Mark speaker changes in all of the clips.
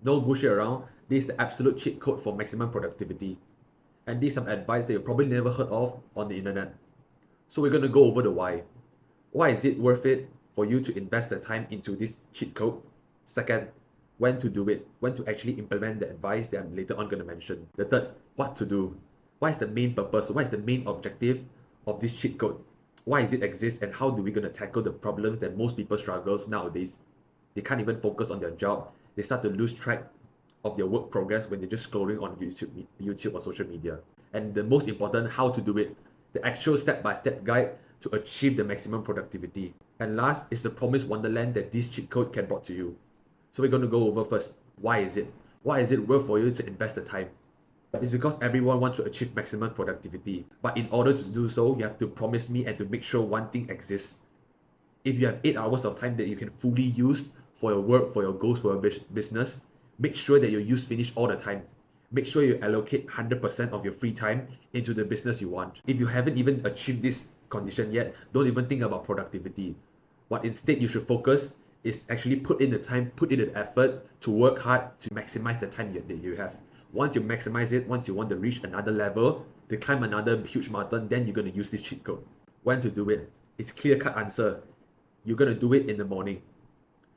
Speaker 1: No bullshit around. This is the absolute cheat code for maximum productivity. And this is some advice that you probably never heard of on the internet. So we're going to go over the why. Why is it worth it for you to invest the time into this cheat code? Second, when to do it, when to actually implement the advice that I'm later on going to mention. The third, what to do. What is the main purpose? What is the main objective of this cheat code? Why does it exist, and how do we going to tackle the problem that most people struggles nowadays? They can't even focus on their job. They start to lose track of their work progress when they're just scrolling on YouTube or social media. And the most important, how to do it. The actual step-by-step guide to achieve the maximum productivity. And last is the promised wonderland that this cheat code can brought to you. So we're going to go over first. Why is it? Why is it worth for you to invest the time? It's because everyone wants to achieve maximum productivity. But in order to do so, you have to promise me and to make sure one thing exists. If you have 8 hours of time that you can fully use for your work, for your goals, for your business, make sure that you use finish all the time. Make sure you allocate 100% of your free time into the business you want. If you haven't even achieved this condition yet, don't even think about productivity. What instead you should focus is actually put in the time, put in the effort to work hard to maximize the time that you have. Once you maximize it, once you want to reach another level, to climb another huge mountain, then you're going to use this cheat code. When to do it? It's clear-cut answer. You're going to do it in the morning.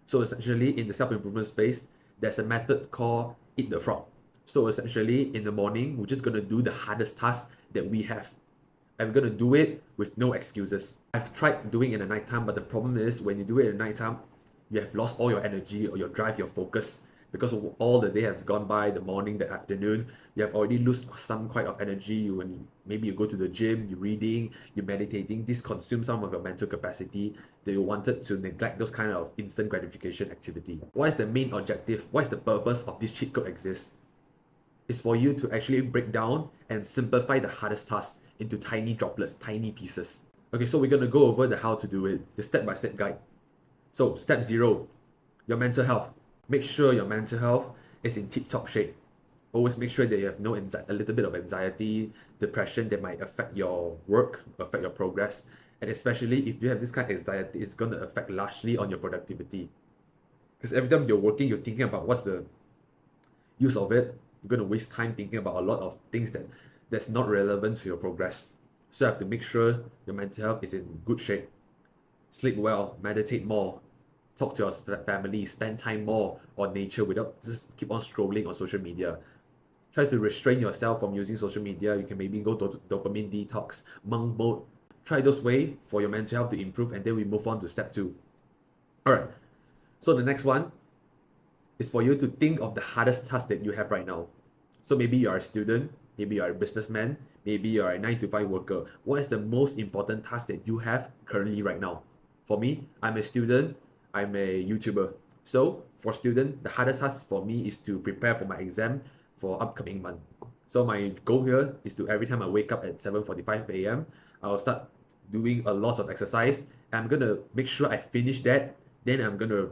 Speaker 1: So essentially, in the self-improvement space, there's a method called Eat the Frog. So essentially, in the morning, we're just going to do the hardest task that we have. I'm going to do it with no excuses. I've tried doing it in the nighttime, but the problem is when you do it in the nighttime, you have lost all your energy or your drive, your focus. Because all the day has gone by, the morning, the afternoon, you have already lost some quite of energy. Maybe you go to the gym, you're reading, you're meditating. This consumes some of your mental capacity that you wanted to neglect those kind of instant gratification activity. What is the main objective? What is the purpose of this cheat code exist? It's for you to actually break down and simplify the hardest tasks into tiny droplets, tiny pieces. Okay, so we're going to go over the how to do it, the step-by-step guide. So step 0, your mental health. Make sure your mental health is in tip-top shape. Always make sure that you have a little bit of anxiety, depression that might affect your work, affect your progress. And especially if you have this kind of anxiety, it's going to affect largely on your productivity. Because every time you're working, you're thinking about what's the use of it. You're going to waste time thinking about a lot of things that's not relevant to your progress. So you have to make sure your mental health is in good shape. Sleep well, meditate more, talk to your family, spend time more on nature without just keep on scrolling on social media. Try to restrain yourself from using social media. You can maybe go to dopamine detox, monk mode. Try those way for your mental health to improve, and then we move on to step 2. Alright, so the next one is for you to think of the hardest task that you have right now. So maybe you are a student, maybe you are a businessman, maybe you are a 9 to 5 worker. What is the most important task that you have currently right now? For me, I'm a student, I'm a YouTuber. So for student, the hardest task for me is to prepare for my exam for upcoming month. So my goal here is to every time I wake up at 7:45 a.m., I'll start doing a lot of exercise. And I'm gonna make sure I finish that. Then I'm gonna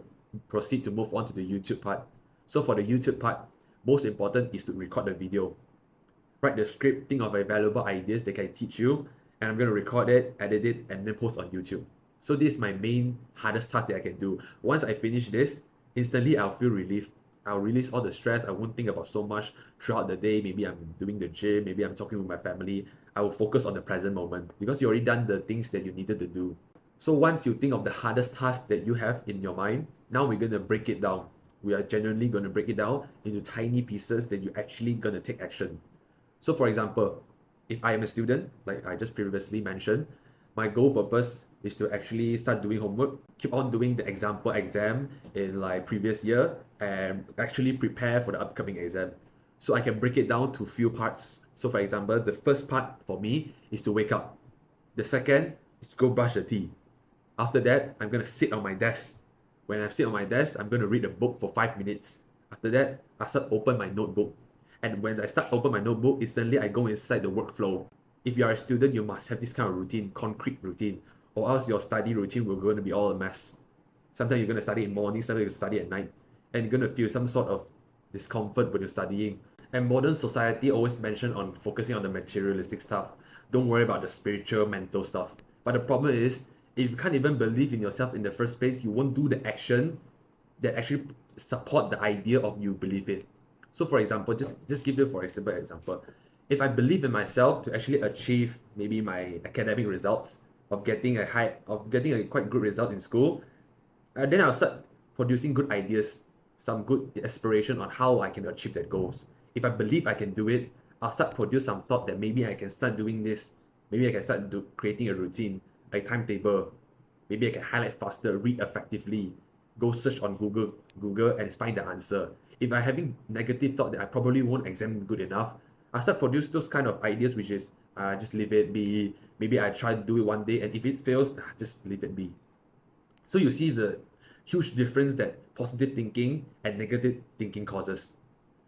Speaker 1: proceed to move on to the YouTube part. So for the YouTube part, most important is to record the video. Write the script, think of valuable ideas that can teach you, and I'm gonna record it, edit it, and then post on YouTube. So this is my main hardest task that I can do. Once I finish this, instantly I'll feel relief. I'll release all the stress. I won't think about so much throughout the day. Maybe I'm doing the gym, maybe I'm talking with my family. I will focus on the present moment because you already done the things that you needed to do. So once you think of the hardest task that you have in your mind, now we're gonna break it down. We are genuinely gonna break it down into tiny pieces that you're actually gonna take action. So for example, if I am a student, like I just previously mentioned, my goal purpose is to actually start doing homework, keep on doing the example exam in like previous year, and actually prepare for the upcoming exam. So I can break it down to few parts. So for example, the first part for me is to wake up. The second is to go brush the teeth. After that, I'm gonna sit on my desk. When I sit on my desk, I'm gonna read a book for 5 minutes. After that, I start open my notebook. And when I start open my notebook, instantly I go inside the workflow. If you are a student, you must have this kind of routine, concrete routine, or else your study routine will going to be all a mess. Sometimes you're going to study in morning, sometimes you study at night, and you're going to feel some sort of discomfort when you're studying. And modern society always mention on focusing on the materialistic stuff. Don't worry about the spiritual, mental stuff. But the problem is, if you can't even believe in yourself in the first place, you won't do the action that actually support the idea of you believe it. So for example, just give you for a simple example. If I believe in myself to actually achieve maybe my academic results of getting a quite good result in school, then I'll start producing good ideas, some good aspiration on how I can achieve that goals. If I believe I can do it, I'll start produce some thought that maybe I can start doing this. Maybe I can start creating a routine, a timetable. Maybe I can highlight faster, read effectively, go search on Google and find the answer. If I'm having negative thought that I probably won't examine good enough, I start produce those kind of ideas which is just leave it be. Maybe I try to do it one day and if it fails, just leave it be. So you see the huge difference that positive thinking and negative thinking causes.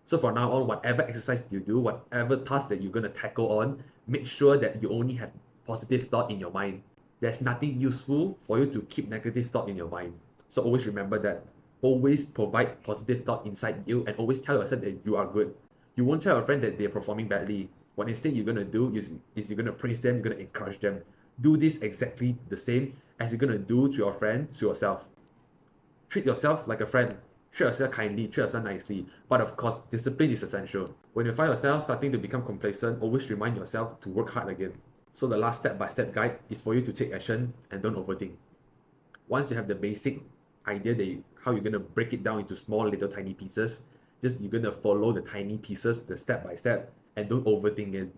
Speaker 1: So for now on, whatever exercise you do, whatever task that you're going to tackle on, make sure that you only have positive thought in your mind. There's nothing useful for you to keep negative thought in your mind. So always remember that. Always provide positive thought inside you and always tell yourself that you are good. You won't tell your friend that they're performing badly. What instead you're going to do is you're going to praise them, you're going to encourage them. Do this exactly the same as you're going to do to your friend, to yourself. Treat yourself like a friend. Treat yourself kindly, treat yourself nicely. But of course, discipline is essential. When you find yourself starting to become complacent, always remind yourself to work hard again. So the last step-by-step guide is for you to take action and don't overthink. Once you have the basic idea that how you're going to break it down into small little tiny pieces, you're going to follow the tiny pieces, the step-by-step, and don't overthink it.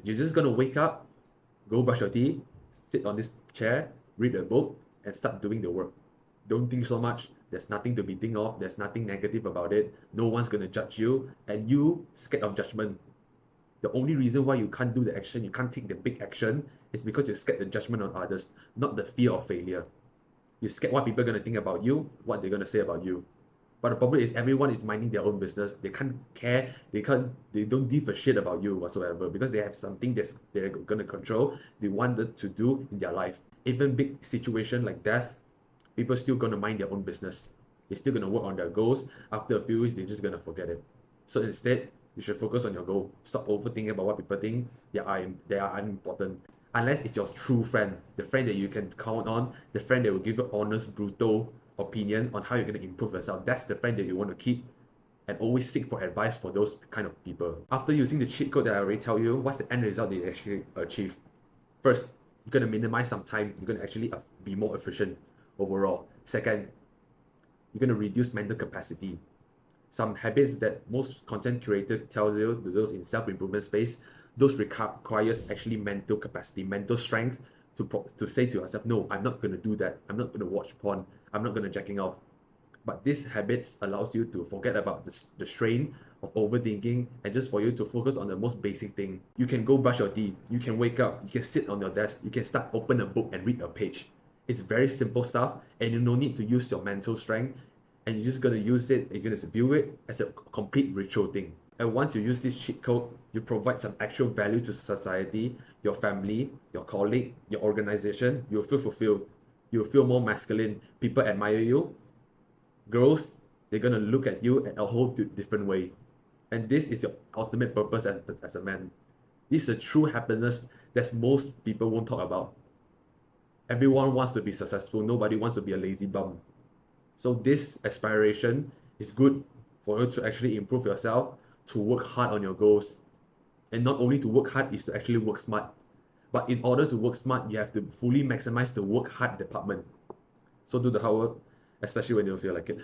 Speaker 1: You're just going to wake up, go brush your teeth, sit on this chair, read a book, and start doing the work. Don't think so much. There's nothing to be think of. There's nothing negative about it. No one's going to judge you. And you scared of judgment. The only reason why you can't do the action, you can't take the big action, is because you're scared the judgment on others, not the fear of failure. You're scared what people are going to think about you, what they're going to say about you. But the problem is everyone is minding their own business. They can't care. They don't give a shit about you whatsoever because they have something they're going to control. They wanted to do in their life. Even big situation like death, people still going to mind their own business. They're still going to work on their goals. After a few weeks, they're just going to forget it. So instead, you should focus on your goal. Stop overthinking about what people think. They are unimportant. Unless it's your true friend, the friend that you can count on, the friend that will give you honest, brutal opinion on how you're going to improve yourself. That's the friend that you want to keep and always seek for advice for those kind of people. After using the cheat code that I already tell you, what's the end result that you actually achieve? First, you're going to minimize some time. You're going to actually be more efficient overall. Second, you're going to reduce mental capacity. Some habits that most content creators tell you, those in self-improvement space, those requires actually mental capacity, mental strength to say to yourself, no, I'm not going to do that. I'm not going to watch porn. I'm not going to jacking off. But these habits allows you to forget about the strain of overthinking and just for you to focus on the most basic thing. You can go brush your teeth. You can wake up. You can sit on your desk. You can start open a book and read a page. It's very simple stuff and you no need to use your mental strength and you're just going to use it, you're going to view it as a complete ritual thing. And once you use this cheat code, you provide some actual value to society, your family, your colleague, your organization, you'll feel fulfilled. You'll feel more masculine. People admire you. Girls, they're going to look at you in a whole different way. And this is your ultimate purpose as a man. This is a true happiness that most people won't talk about. Everyone wants to be successful. Nobody wants to be a lazy bum. So this aspiration is good for you to actually improve yourself, to work hard on your goals. And not only to work hard is to actually work smart. But in order to work smart, you have to fully maximize the work hard department. So do the hard work, especially when you don't feel like it.